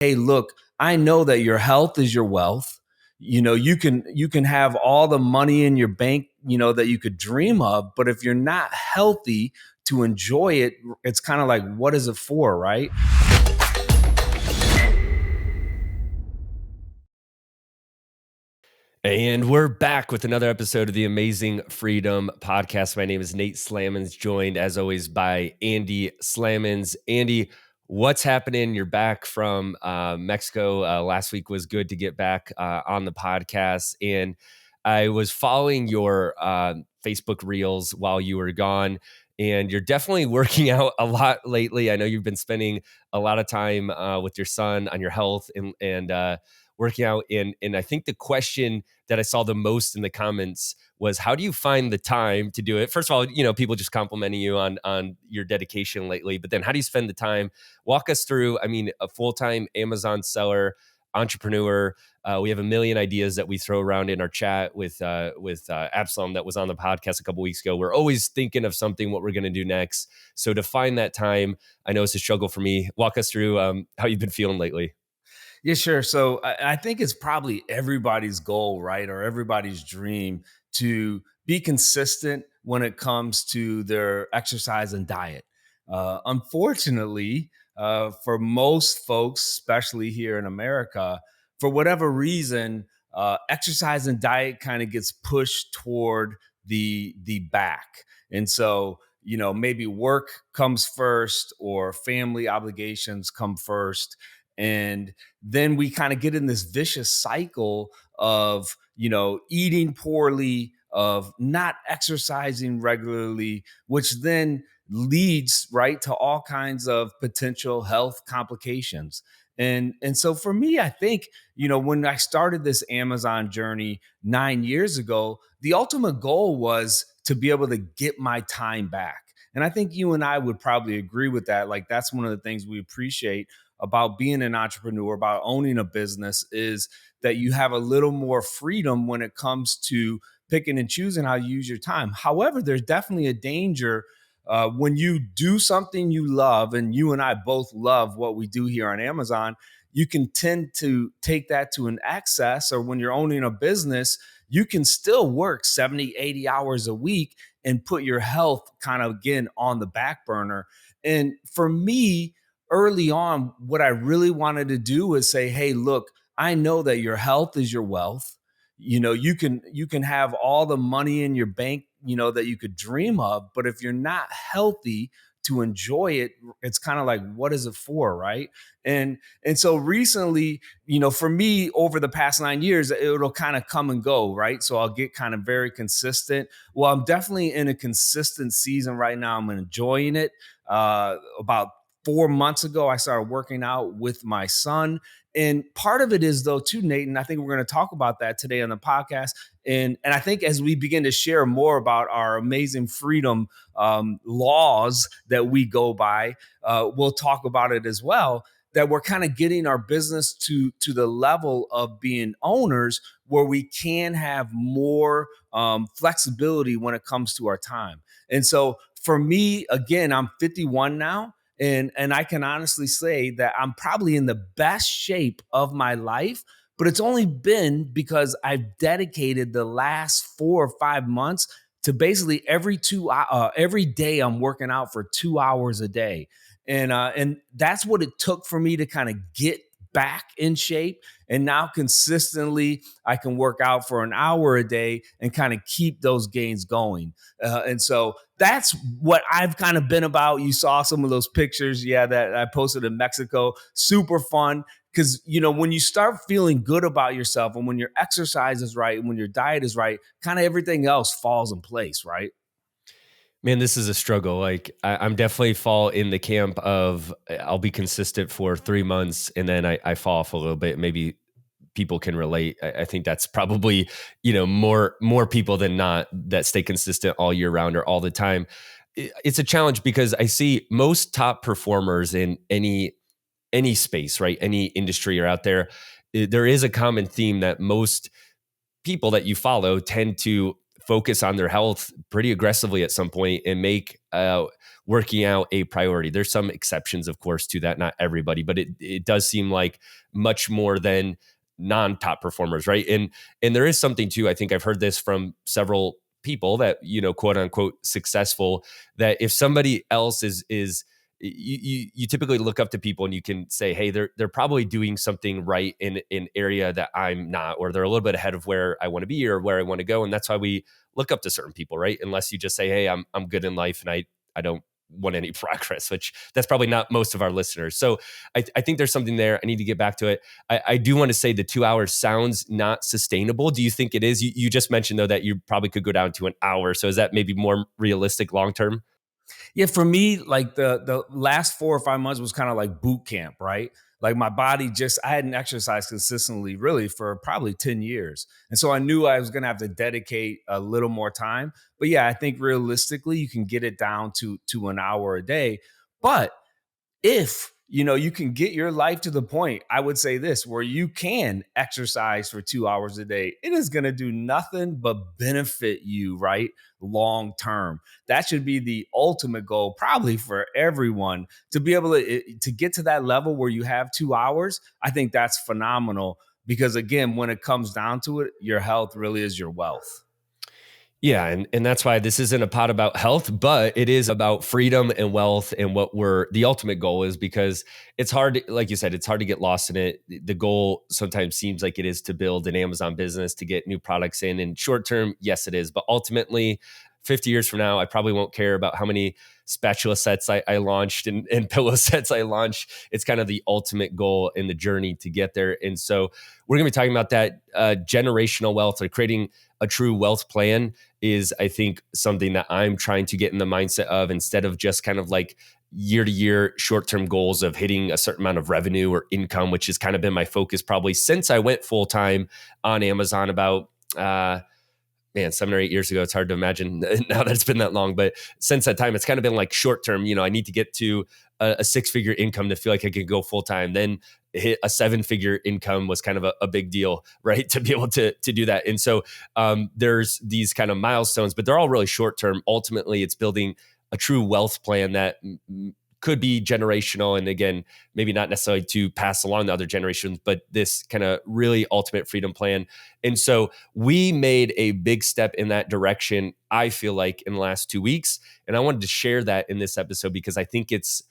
hey, look, I know that your health is your wealth. You can have all the money in your bank, that you could dream of, but if you're not healthy to enjoy it, it's kind of like, what is it for, right? And we're back with another episode of the Amazing Freedom Podcast. My name is Nate Slammons, joined as always by Andy Slammons. Andy, what's happening? You're back from Mexico. Last week was good to get back on the podcast. And I was following your Facebook reels while you were gone. And you're definitely working out a lot lately. I know you've been spending a lot of time with your son on your health and working out. And I think the question that I saw the most in the comments was, how do you find the time to do it? First of all, people just complimenting you on your dedication lately, but then how do you spend the time? Walk us through, a full-time Amazon seller, entrepreneur. We have a million ideas that we throw around in our chat with Absalom that was on the podcast a couple weeks ago. We're always thinking of something, what we're going to do next. So to find that time, I know it's a struggle for me. Walk us through how you've been feeling lately. Yeah, sure. So I think it's probably everybody's goal, right? Or everybody's dream to be consistent when it comes to their exercise and diet. Unfortunately, for most folks, especially here in America, for whatever reason, exercise and diet kind of gets pushed toward the back. And so, maybe work comes first or family obligations come first. And then we kind of get in this vicious cycle of, eating poorly, of not exercising regularly, which then leads right to all kinds of potential health complications. And so for me, I think, when I started this Amazon journey 9 years ago, the ultimate goal was to be able to get my time back. And I think you and I would probably agree with that. Like, that's one of the things we appreciate about being an entrepreneur, about owning a business, is that you have a little more freedom when it comes to picking and choosing how you use your time. However, there's definitely a danger when you do something you love, and you and I both love what we do here on Amazon. You can tend to take that to an excess, or when you're owning a business, you can still work 70, 80 hours a week and put your health kind of again on the back burner. And for me, early on, what I really wanted to do was say, hey, look, I know that your health is your wealth. You can have all the money in your bank, that you could dream of, but if you're not healthy to enjoy it, it's kind of like, what is it for, right? And so recently, for me, over the past 9 years, it'll kind of come and go, right? So I'll get kind of very consistent. Well, I'm definitely in a consistent season right now. I'm enjoying it. About 4 months ago, I started working out with my son. And part of it is, though, too, Nate, and I think we're going to talk about that today on the podcast. And I think as we begin to share more about our amazing freedom laws that we go by, we'll talk about it as well, that we're kind of getting our business to the level of being owners where we can have more flexibility when it comes to our time. And so for me, again, I'm 51 now. And I can honestly say that I'm probably in the best shape of my life, but it's only been because I've dedicated the last 4 or 5 months to basically every day I'm working out for 2 hours a day. And that's what it took for me to kind of get back in shape. And now consistently, I can work out for an hour a day and kind of keep those gains going. And so that's what I've kind of been about. You saw some of those pictures, that I posted in Mexico. Super fun. Because, when you start feeling good about yourself, and when your exercise is right, and when your diet is right, kind of everything else falls in place, right? Man, this is a struggle. Like I'm definitely fall in the camp of I'll be consistent for 3 months and then I fall off a little bit. Maybe people can relate. I think that's probably, more people than not that stay consistent all year round or all the time. It's a challenge because I see most top performers in any space, right? Any industry are out there. There is a common theme that most people that you follow tend to focus on their health pretty aggressively at some point and make working out a priority. There's some exceptions, of course, to that. Not everybody, but it does seem like much more than non-top performers, right? And there is something too. I think I've heard this from several people that, quote unquote successful, that if somebody else is you typically look up to people and you can say, hey, they're probably doing something right in an area that I'm not, or they're a little bit ahead of where I want to be or where I want to go. And that's why we look up to certain people, right? Unless you just say, hey, I'm good in life and I don't want any progress, which that's probably not most of our listeners. So I think there's something there. I need to get back to it. I do want to say the 2 hours sounds not sustainable. Do you think it is? You just mentioned though that you probably could go down to an hour. So is that maybe more realistic long term? Yeah, for me, like the last 4 or 5 months was kind of like boot camp, right? Like my body just, I hadn't exercised consistently really for probably 10 years. And so I knew I was going to have to dedicate a little more time. But yeah, I think realistically you can get it down to an hour a day. But if you can get your life to the point, I would say this, where you can exercise for 2 hours a day, it is going to do nothing but benefit you, right? Long term. That should be the ultimate goal, probably for everyone, to be able to get to that level where you have 2 hours. I think that's phenomenal because, again, when it comes down to it, your health really is your wealth. Yeah, and that's why this isn't a pod about health, but it is about freedom and wealth and what the ultimate goal is, because it's hard like you said, it's hard to get lost in it. The goal sometimes seems like it is to build an Amazon business, to get new products in short term, yes it is, but ultimately 50 years from now, I probably won't care about how many spatula sets I launched and pillow sets I launched. It's kind of the ultimate goal in the journey to get there. And so we're going to be talking about that generational wealth, or creating a true wealth plan is, I think, something that I'm trying to get in the mindset of, instead of just kind of like year to year short-term goals of hitting a certain amount of revenue or income, which has kind of been my focus probably since I went full-time on Amazon about, 7 or 8 years ago. It's hard to imagine now that it's been that long, but since that time, it's kind of been like short term. I need to get to a six-figure income to feel like I could go full time. Then hit a seven-figure income was kind of a big deal, right? To be able to do that. And so there's these kind of milestones, but they're all really short term. Ultimately, it's building a true wealth plan that could be generational. And again, maybe not necessarily to pass along to other generations, but this kind of really ultimate freedom plan. And so we made a big step in that direction, I feel like, in the last 2 weeks. And I wanted to share that in this episode because I think it's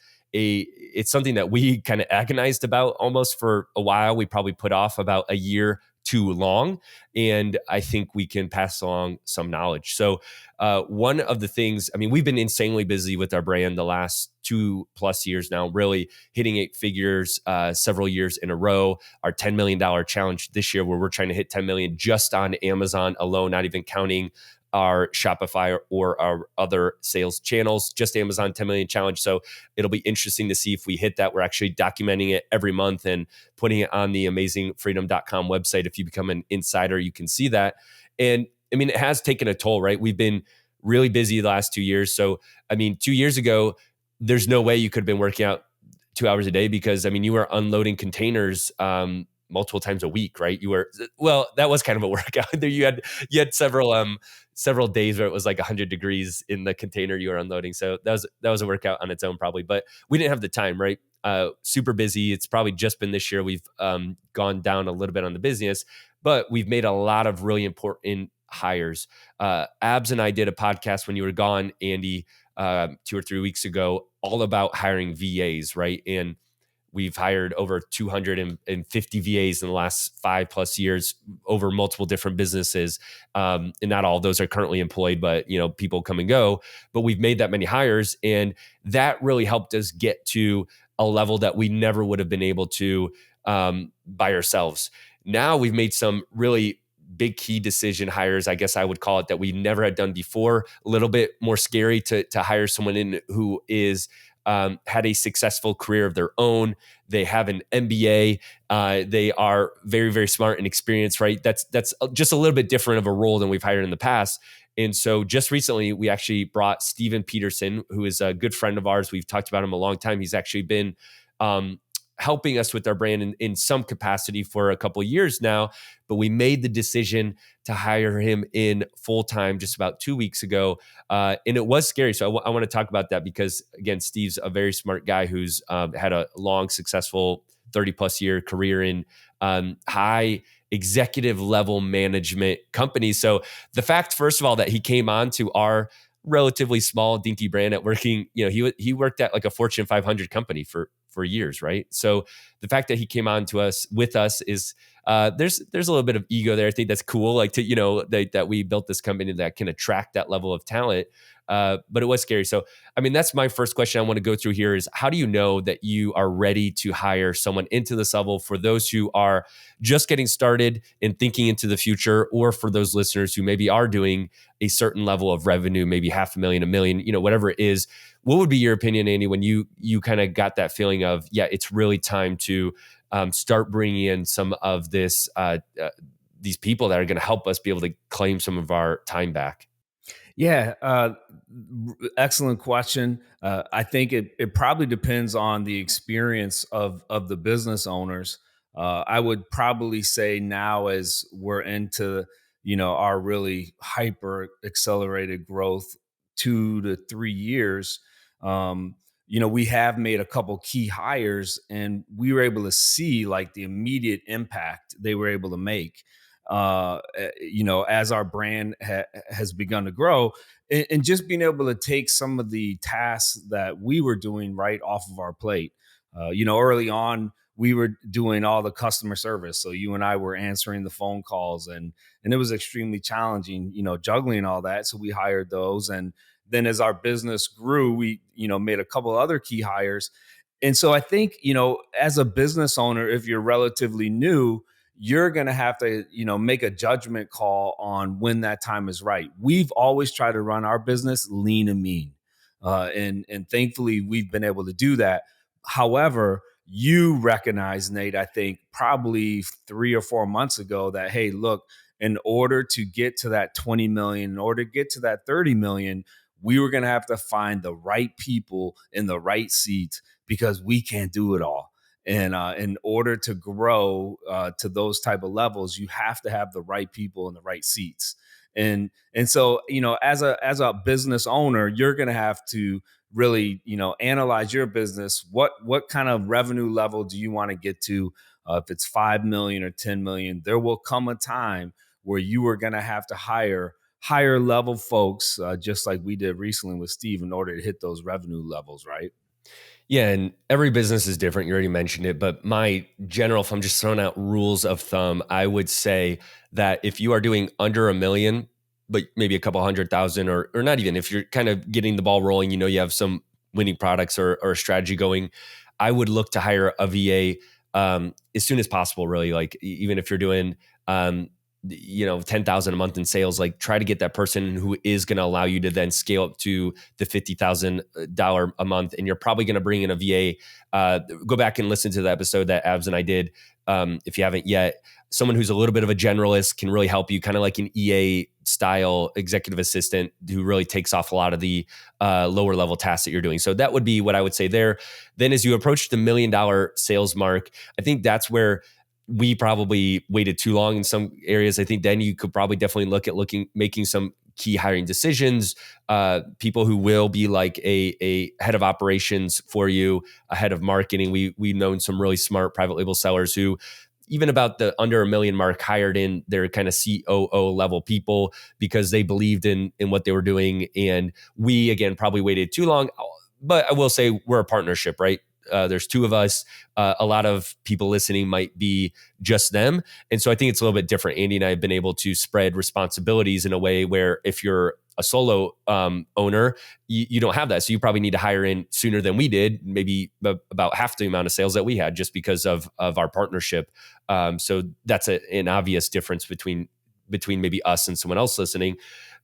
something that we kind of agonized about almost for a while. We probably put off about a year too long. And I think we can pass along some knowledge. So one of the things, we've been insanely busy with our brand the last 2+ years now, really hitting 8 figures several years in a row. Our $10 million challenge this year, where we're trying to hit 10 million just on Amazon alone, not even counting our Shopify or our other sales channels, just Amazon 10 million challenge. So it'll be interesting to see if we hit that. We're actually documenting it every month and putting it on the AMZProfessional website. If you become an insider, you can see that. And it has taken a toll, right? We've been really busy the last 2 years. So, 2 years ago, there's no way you could have been working out 2 hours a day because, you were unloading containers multiple times a week, right? That was kind of a workout. You had several days where it was like 100 degrees in the container you were unloading. So that was a workout on its own probably, but we didn't have the time, right? Super busy. It's probably just been this year we've gone down a little bit on the business, but we've made a lot of really important hires. Abs and I did a podcast when you were gone, Andy, 2 or 3 weeks ago, all about hiring VAs, right? And we've hired over 250 VAs in the last 5+ years over multiple different businesses. And not all of those are currently employed, but people come and go. But we've made that many hires, and that really helped us get to a level that we never would have been able to by ourselves. Now we've made some really big key decision hires, I guess I would call it, that we never had done before. A little bit more scary to hire someone in who is had a successful career of their own. They have an MBA. They are very, very smart and experienced, right? That's just a little bit different of a role than we've hired in the past. And so just recently, we actually brought Steven Peterson, who is a good friend of ours. We've talked about him a long time. He's actually been helping us with our brand in some capacity for a couple of years now. But we made the decision to hire him in full time just about 2 weeks ago. And it was scary. So I want to talk about that because, again, Steve's a very smart guy who's had a long, successful 30 plus year career in high executive level management companies. So the fact, first of all, that he came on to our relatively small dinky brand at working, he worked at like a Fortune 500 company for years, right? So the fact that he came on to us with us is there's a little bit of ego there. I think that's cool, like that we built this company that can attract that level of talent. But it was scary. So, I mean, that's my first question I want to go through here is how do you know that you are ready to hire someone into this level for those who are just getting started and thinking into the future, or for those listeners who maybe are doing a certain level of revenue, maybe $500,000, $1 million, whatever it is. What would be your opinion, Andy, when you kind of got that feeling of, yeah, it's really time to start bringing in some of this, these people that are going to help us be able to claim some of our time back? Yeah, excellent question. I think it probably depends on the experience of the business owners. I would probably say now, as we're into our really hyper accelerated growth, 2 to 3 years, we have made a couple key hires, and we were able to see like the immediate impact they were able to make. As our brand has begun to grow, and just being able to take some of the tasks that we were doing right off of our plate. Early on, we were doing all the customer service, so you and I were answering the phone calls, and it was extremely challenging, juggling all that. So we hired those, and then as our business grew, we made a couple other key hires. And so I think, as a business owner, if you're relatively new, you're going to have to, make a judgment call on when that time is right. We've always tried to run our business lean and mean. And thankfully we've been able to do that. However, you recognize, Nate, I think probably 3 or 4 months ago that, hey, look, in order to get to that 20 million, in order to get to that 30 million, we were going to have to find the right people in the right seats because we can't do it all. And in order to grow to those type of levels, you have to have the right people in the right seats. And so, as a business owner, you're going to have to really, analyze your business. What kind of revenue level do you want to get to? If it's 5 million or 10 million, there will come a time where you are going to have to hire higher level folks, just like we did recently with Steve, in order to hit those revenue levels, right? Yeah, and every business is different. You already mentioned it, but my general, if I'm just throwing out rules of thumb, I would say that if you are doing under 1 million, but maybe a couple 100,000, or not even, if you're kind of getting the ball rolling, you have some winning products or a strategy going, I would look to hire a VA as soon as possible. Really, like even if you're doing 10,000 a month in sales, like try to get that person who is going to allow you to then scale up to the $50,000 a month. And you're probably going to bring in a VA. Go back and listen to the episode that Abs and I did. If you haven't yet, someone who's a little bit of a generalist can really help you, kind of like an EA style executive assistant who really takes off a lot of the lower level tasks that you're doing. So that would be what I would say there. Then as you approach the $1 million sales mark, I think that's where we probably waited too long in some areas. I think then you could probably definitely look at making some key hiring decisions, people who will be like a head of operations for you, a head of marketing. We've known some really smart private label sellers who, even about the under 1 million mark, hired in their kind of COO level people because they believed in what they were doing. And we, again, probably waited too long. But I will say we're a partnership, right? There's two of us. A lot of people listening might be just them. And so I think it's a little bit different. Andy and I have been able to spread responsibilities in a way where if you're a solo owner, you don't have that. So you probably need to hire in sooner than we did, maybe about half the amount of sales that we had just because of our partnership. So that's an obvious difference between maybe us and someone else listening.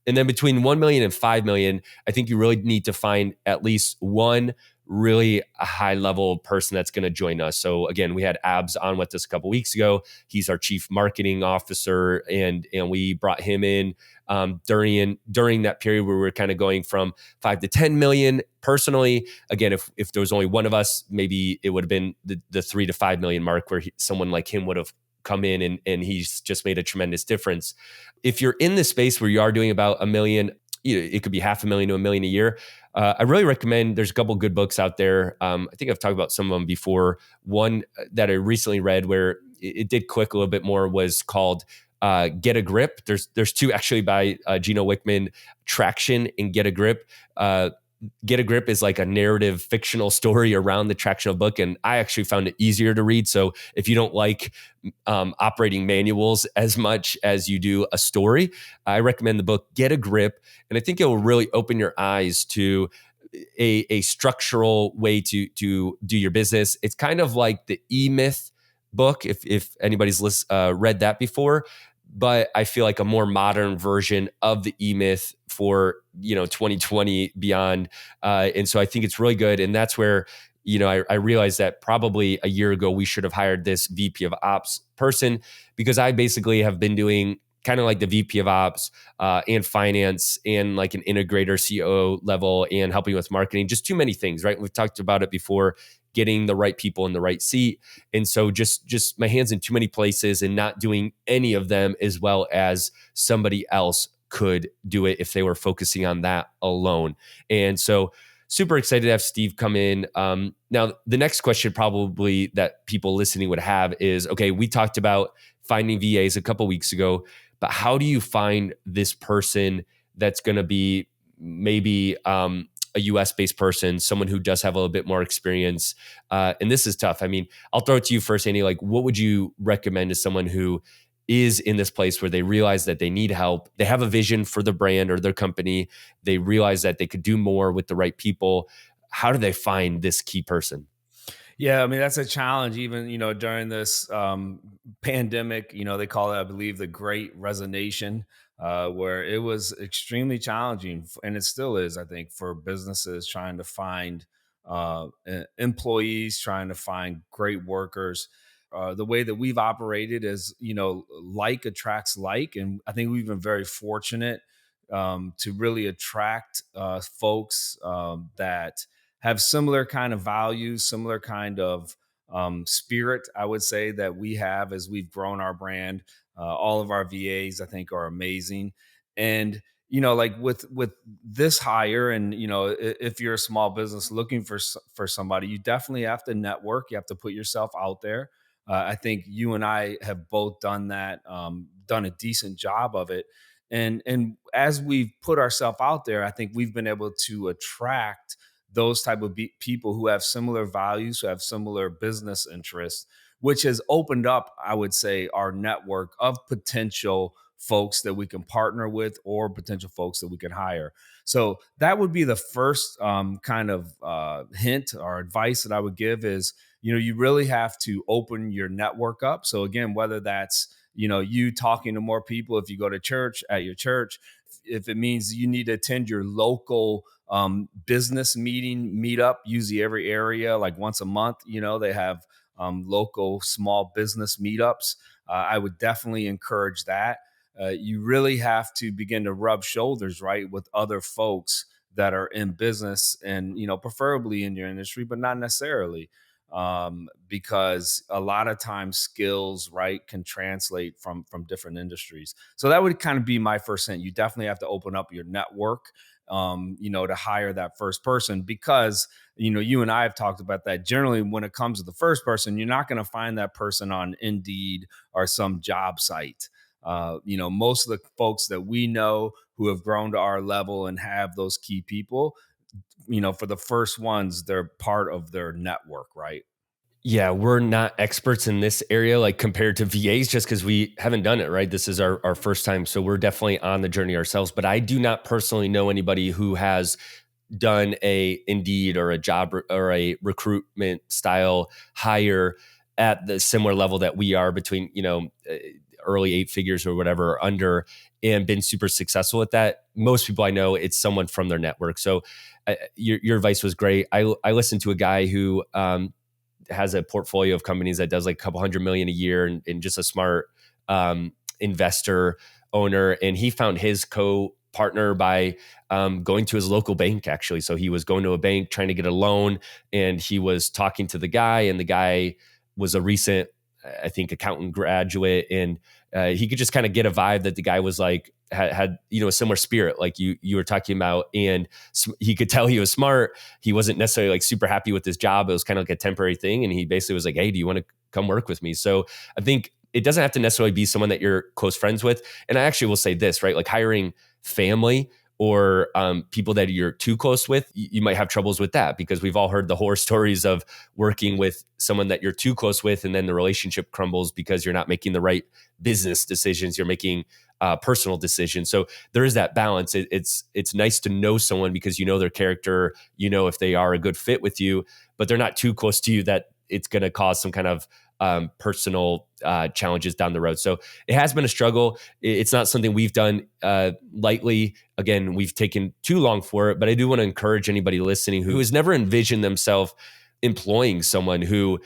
And then between 1 million and 5 million, I think you really need to find at least one really a high level person that's going to join us. So again, we had Abs on with us a couple weeks ago. He's our chief marketing officer, and we brought him in during that period where we were kind of going from 5 to 10 million. Personally, again, if there was only one of us, maybe it would have been the 3 to 5 million mark, where someone like him would have come in, and he's just made a tremendous difference. If you're in the space where you are doing about a million, it could be 500,000 to a million a year. I really recommend, there's a couple good books out there. I think I've talked about some of them before. One that I recently read where it did click a little bit more was called Get a Grip. There's two actually by Gino Wickman, Traction and Get a Grip. Get a Grip is like a narrative fictional story around the tractional book, and I actually found it easier to read. So if you don't like operating manuals as much as you do a story, I recommend the book Get a Grip, and I think it will really open your eyes to a structural way to do your business. It's kind of like the E-Myth book, if anybody's read that before, but I feel like a more modern version of the E-Myth for 2020 beyond. And so I think it's really good. And that's where I realized that probably a year ago we should have hired this VP of Ops person, because I basically have been doing kind of like the VP of Ops and finance and like an integrator COO level and helping with marketing, just too many things, right? We've talked about it before, getting the right people in the right seat. And so just my hands in too many places and not doing any of them as well as somebody else could do it if they were focusing on that alone. And so super excited to have Steve come in. Now, the next question probably that people listening would have is, okay, we talked about finding VAs a couple weeks ago, but how do you find this person that's going to be maybe a US-based person, someone who does have a little bit more experience? And this is tough. I mean, I'll throw it to you first, Andy. Like, what would you recommend to someone who is in this place where they realize that they need help? They have a vision for the brand or their company. They realize that they could do more with the right people. How do they find this key person? Yeah, I mean, that's a challenge even, during this pandemic, they call it, I believe, the Great Resignation, where it was extremely challenging, and it still is, I think, for businesses trying to find employees, trying to find great workers. The way that we've operated is, like attracts like, and I think we've been very fortunate to really attract folks that have similar kind of values, similar kind of spirit, I would say, that we have as we've grown our brand. All of our VAs, I think, are amazing. And, like with this hire, and, if you're a small business looking for somebody, you definitely have to network. You have to put yourself out there. I think you and I have both done that, done a decent job of it. And as we've put ourselves out there, I think we've been able to attract those type of people who have similar values, who have similar business interests, which has opened up, I would say, our network of potential folks that we can partner with or potential folks that we can hire. So that would be the first kind of hint or advice that I would give is, you really have to open your network up. So again, whether that's, you talking to more people, if you go to church, at your church, if it means you need to attend your local business meetup, usually every area, like once a month, they have local small business meetups. I would definitely encourage that. You really have to begin to rub shoulders, right, with other folks that are in business and, preferably in your industry, but not necessarily, because a lot of times skills, right, can translate from different industries. So that would kind of be my first hint. You definitely have to open up your network, to hire that first person, because, you and I have talked about that. Generally, when it comes to the first person, you're not going to find that person on Indeed or some job site. Most of the folks that we know who have grown to our level and have those key people, for the first ones, they're part of their network, right? Yeah, we're not experts in this area, like compared to VAs, just because we haven't done it, right? This is our first time. So we're definitely on the journey ourselves. But I do not personally know anybody who has done a Indeed or a job or a recruitment style hire at the similar level that we are between, early 8 figures or whatever or under and been super successful at that. Most people I know, it's someone from their network. So your advice was great. I listened to a guy who has a portfolio of companies that does like a couple hundred million a year and just a smart investor owner. And he found his co-partner by going to his local bank, actually. So he was going to a bank trying to get a loan, and he was talking to the guy, and the guy was a recent, I think, accountant graduate. And he could just kind of get a vibe that the guy was like, had a similar spirit like you were talking about, and he could tell he was smart. He wasn't necessarily like super happy with his job. It was kind of like a temporary thing, and he basically was like, "Hey, do you want to come work with me?" So I think it doesn't have to necessarily be someone that you're close friends with. And I actually will say this, right? Like hiring family or people that you're too close with, you might have troubles with that, because we've all heard the horror stories of working with someone that you're too close with, and then the relationship crumbles because you're not making the right business decisions. You're making personal decisions. So there is that balance. It's nice to know someone because you know their character, you know if they are a good fit with you, but they're not too close to you that it's going to cause some kind of personal challenges down the road. So it has been a struggle. It's not something we've done lightly. Again, we've taken too long for it, but I do want to encourage anybody listening who has never envisioned themselves employing someone who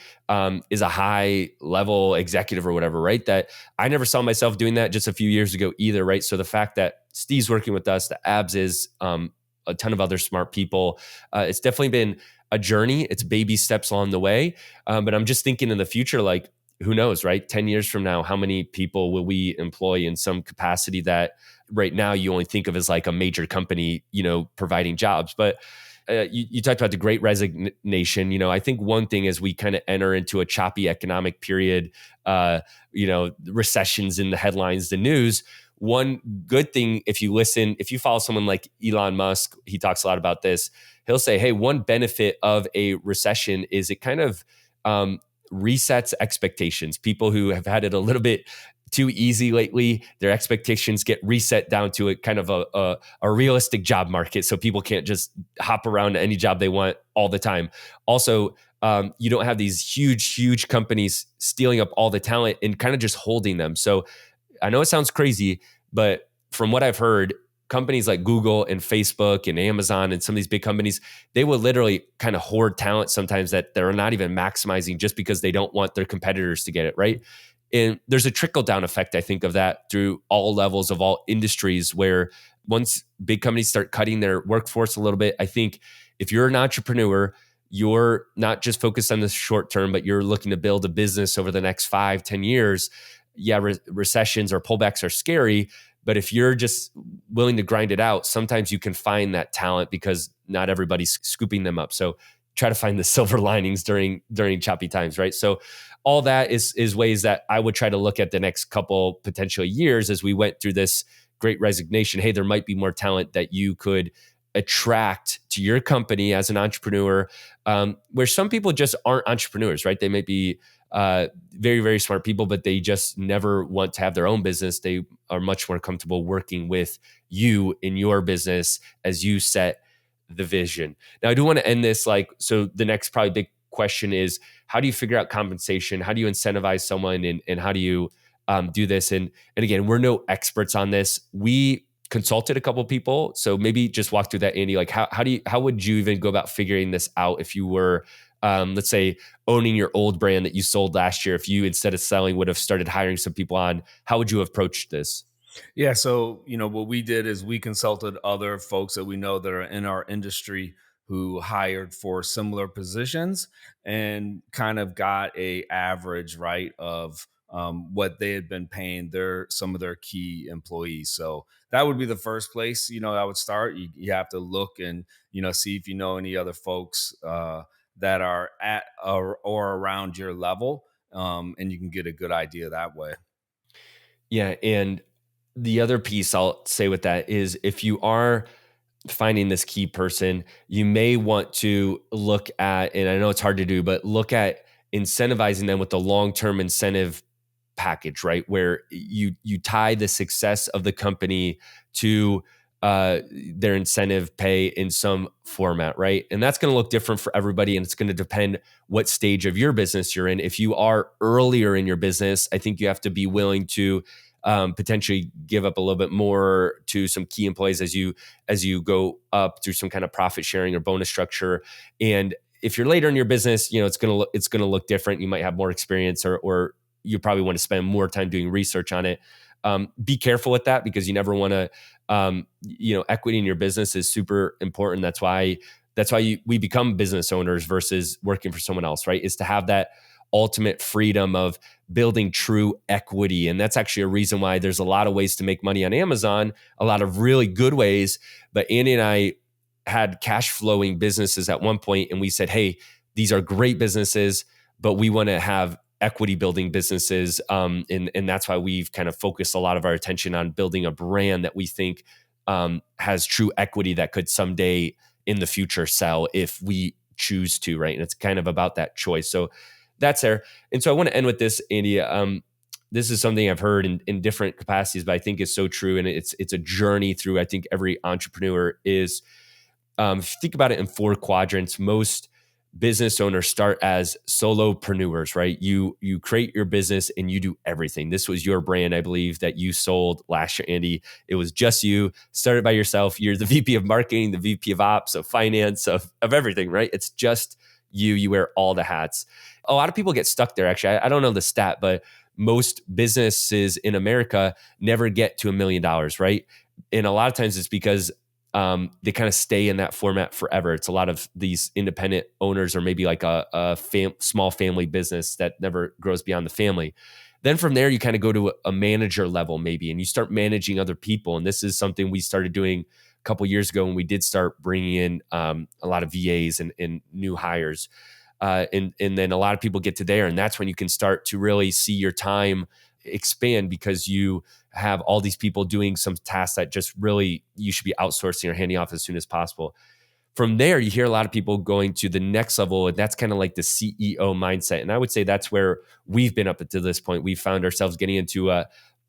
is a high level executive or whatever, right? That I never saw myself doing that just a few years ago either, right? So the fact that Steve's working with us, the Abs is a ton of other smart people. It's definitely been a journey. It's baby steps along the way. But I'm just thinking in the future, like, who knows, right? 10 years from now, how many people will we employ in some capacity that right now you only think of as like a major company, providing jobs. But you talked about the great resignation. I think one thing is we kind of enter into a choppy economic period, recessions in the headlines, the news. One good thing, if you follow someone like Elon Musk, he talks a lot about this. He'll say, hey, one benefit of a recession is it kind of resets expectations. People who have had it a little bit too easy lately, their expectations get reset down to a kind of a realistic job market. So people can't just hop around to any job they want all the time. Also, you don't have these huge companies stealing up all the talent and kind of just holding them. So I know it sounds crazy, but from what I've heard, companies like Google and Facebook and Amazon and some of these big companies, they will literally kind of hoard talent sometimes that they're not even maximizing just because they don't want their competitors to get it, right? And there's a trickle down effect, I think, of that through all levels of all industries, where once big companies start cutting their workforce a little bit, I think if you're an entrepreneur, you're not just focused on the short term, but you're looking to build a business over the next 5-10 years. Yeah, recessions or pullbacks are scary, but if you're just willing to grind it out, sometimes you can find that talent because not everybody's scooping them up. So try to find the silver linings during choppy times, right? So all that is ways that I would try to look at the next couple potential years as we went through this great resignation. Hey, there might be more talent that you could attract to your company as an entrepreneur, where some people just aren't entrepreneurs, right? They may be very, very smart people, but they just never want to have their own business. They are much more comfortable working with you in your business as you set the vision. Now, I do want to end this so the next probably big question is, how do you figure out compensation? How do you incentivize someone, and how do you do this? And again, we're no experts on this. We consulted a couple of people. So maybe just walk through that, Andy. Like how would you even go about figuring this out if you were, let's say, owning your old brand that you sold last year? If you, instead of selling, would have started hiring some people on, how would you have approached this? Yeah. So, what we did is we consulted other folks that we know that are in our industry who hired for similar positions, and kind of got a average, right, of what they had been paying some of their key employees. So that would be the first place, I would start. You have to look and, see if you know any other folks that are at or around your level. And you can get a good idea that way. Yeah. And the other piece I'll say with that is, if you are finding this key person, you may want to look at, and I know it's hard to do, but look at incentivizing them with a long-term incentive package, right? Where you tie the success of the company to their incentive pay in some format, right? And that's going to look different for everybody, and it's going to depend what stage of your business you're in. If you are earlier in your business, I think you have to be willing to potentially give up a little bit more to some key employees as you go up through some kind of profit sharing or bonus structure. And if you're later in your business, it's gonna look different. You might have more experience, or you probably want to spend more time doing research on it. Be careful with that, because you never want to. Equity in your business is super important. That's why we become business owners versus working for someone else, right? Is to have that ultimate freedom of building true equity. And that's actually a reason why there's a lot of ways to make money on Amazon, a lot of really good ways. But Andy and I had cash flowing businesses at one point, and we said, hey, these are great businesses, but we want to have equity building businesses. And that's why we've kind of focused a lot of our attention on building a brand that we think has true equity that could someday in the future sell if we choose to, right? And it's kind of about that choice. So that's there. And so I want to end with this, Andy. This is something I've heard in different capacities, but I think is so true. And it's a journey through, I think, every entrepreneur is, if you think about it in four quadrants, most business owners start as solopreneurs, right? You create your business and you do everything. This was your brand, I believe, that you sold last year, Andy. It was just you, started by yourself. You're the VP of marketing, the VP of ops, of finance, of everything, right? It's just you. You wear all the hats. A lot of people get stuck there, actually. I don't know the stat, but most businesses in America never get to $1 million, right? And a lot of times it's because they kind of stay in that format forever. It's a lot of these independent owners, or maybe like a small family business that never grows beyond the family. Then from there, you kind of go to a manager level maybe, and you start managing other people. And this is something we started doing a couple of years ago when we did start bringing in a lot of VAs and new hires. And then a lot of people get to there, and that's when you can start to really see your time expand, because you have all these people doing some tasks that just really you should be outsourcing or handing off as soon as possible. From there, you hear a lot of people going to the next level, and that's kind of like the CEO mindset. And I would say that's where we've been up until this point. We found ourselves getting into a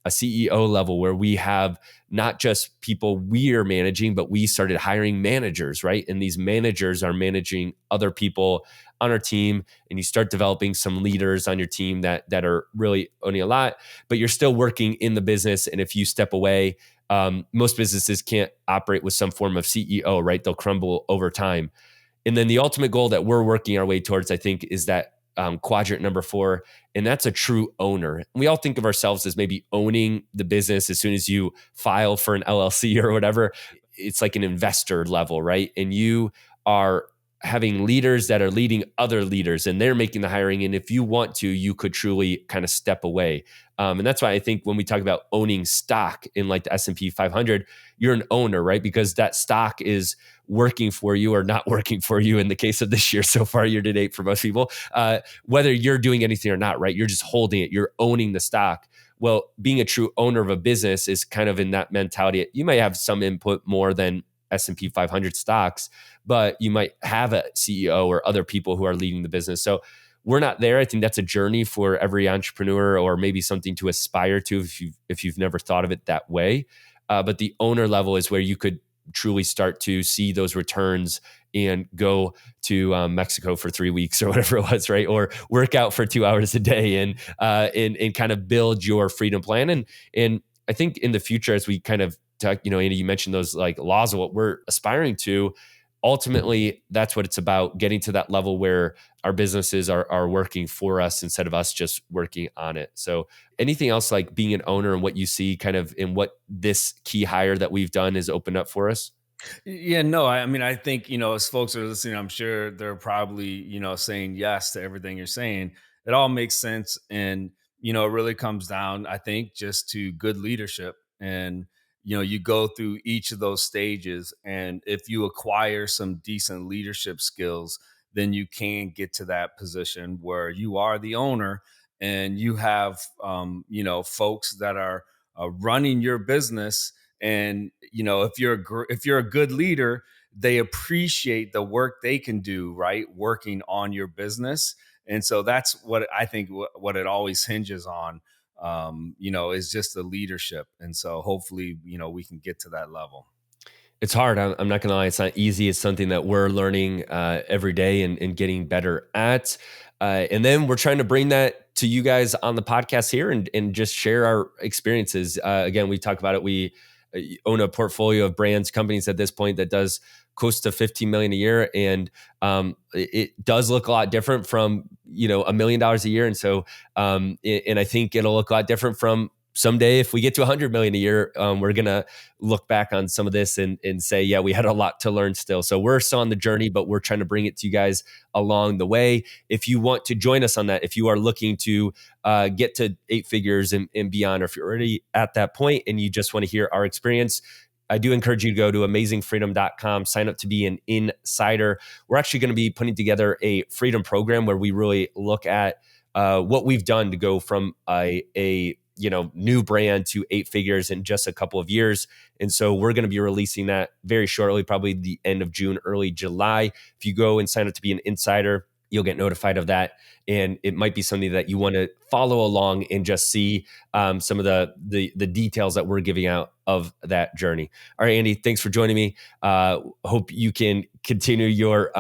CEO level where we have not just people we are managing, but we started hiring managers, right? And these managers are managing other people on our team, and you start developing some leaders on your team that are really owning a lot, but you're still working in the business. And if you step away, most businesses can't operate with some form of CEO, right? They'll crumble over time. And then the ultimate goal that we're working our way towards, I think, is that quadrant number 4, and that's a true owner. We all think of ourselves as maybe owning the business as soon as you file for an LLC or whatever. It's like an investor level, right? And you are having leaders that are leading other leaders, and they're making the hiring. And if you want to, you could truly kind of step away. And that's why I think when we talk about owning stock in like the S&P 500, you're an owner, right? Because that stock is working for you or not working for you in the case of this year so far, year to date for most people, whether you're doing anything or not, right? You're just holding it. You're owning the stock. Well, being a true owner of a business is kind of in that mentality. You may have some input more than S&P 500 stocks, but you might have a CEO or other people who are leading the business. So we're not there. I think that's a journey for every entrepreneur, or maybe something to aspire to if you've never thought of it that way. But the owner level is where you could truly start to see those returns and go to Mexico for 3 weeks or whatever it was, right? Or work out for 2 hours a day and kind of build your freedom plan. And I think in the future, as we kind of talk, Andy, you mentioned those like laws of what we're aspiring to. Ultimately, that's what it's about, getting to that level where our businesses are working for us instead of us just working on it. So anything else like being an owner and what you see kind of in what this key hire that we've done has opened up for us? Yeah, no, I mean, I think, as folks are listening, I'm sure they're probably, saying yes to everything you're saying. It all makes sense. And, it really comes down, I think, just to good leadership. And, you go through each of those stages. And if you acquire some decent leadership skills, then you can get to that position where you are the owner and you have, folks that are running your business. And if you're a good leader, they appreciate the work they can do, right, working on your business. And so that's what I think what it always hinges on, is just the leadership. And so hopefully we can get to that level. It's hard. I'm not gonna lie. It's not easy. It's something that we're learning every day and getting better at. And then we're trying to bring that to you guys on the podcast here and just share our experiences. Again, we talk about it. We own a portfolio of brands, companies at this point that does close to 15 million a year. And it does look a lot different from, $1 million a year. And so, and I think it'll look a lot different from someday if we get to 100 million a year. We're going to look back on some of this and say, yeah, we had a lot to learn still. So we're still on the journey, but we're trying to bring it to you guys along the way. If you want to join us on that, if you are looking to get to 8 figures and beyond, or if you're already at that point and you just want to hear our experience, I do encourage you to go to amazingfreedom.com, sign up to be an insider. We're actually going to be putting together a freedom program where we really look at what we've done to go from a new brand to 8 figures in just a couple of years. And so we're going to be releasing that very shortly, probably the end of June, early July. If you go and sign up to be an insider, you'll get notified of that. And it might be something that you want to follow along and just see some of the details that we're giving out of that journey. All right, Andy, thanks for joining me. Hope you can continue your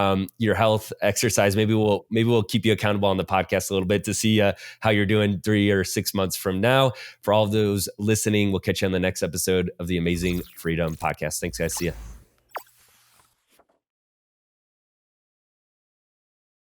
health exercise. Maybe we'll keep you accountable on the podcast a little bit to see how you're doing 3 or 6 months from now. For all of those listening, we'll catch you on the next episode of the Amazing Freedom Podcast. Thanks, guys. See ya.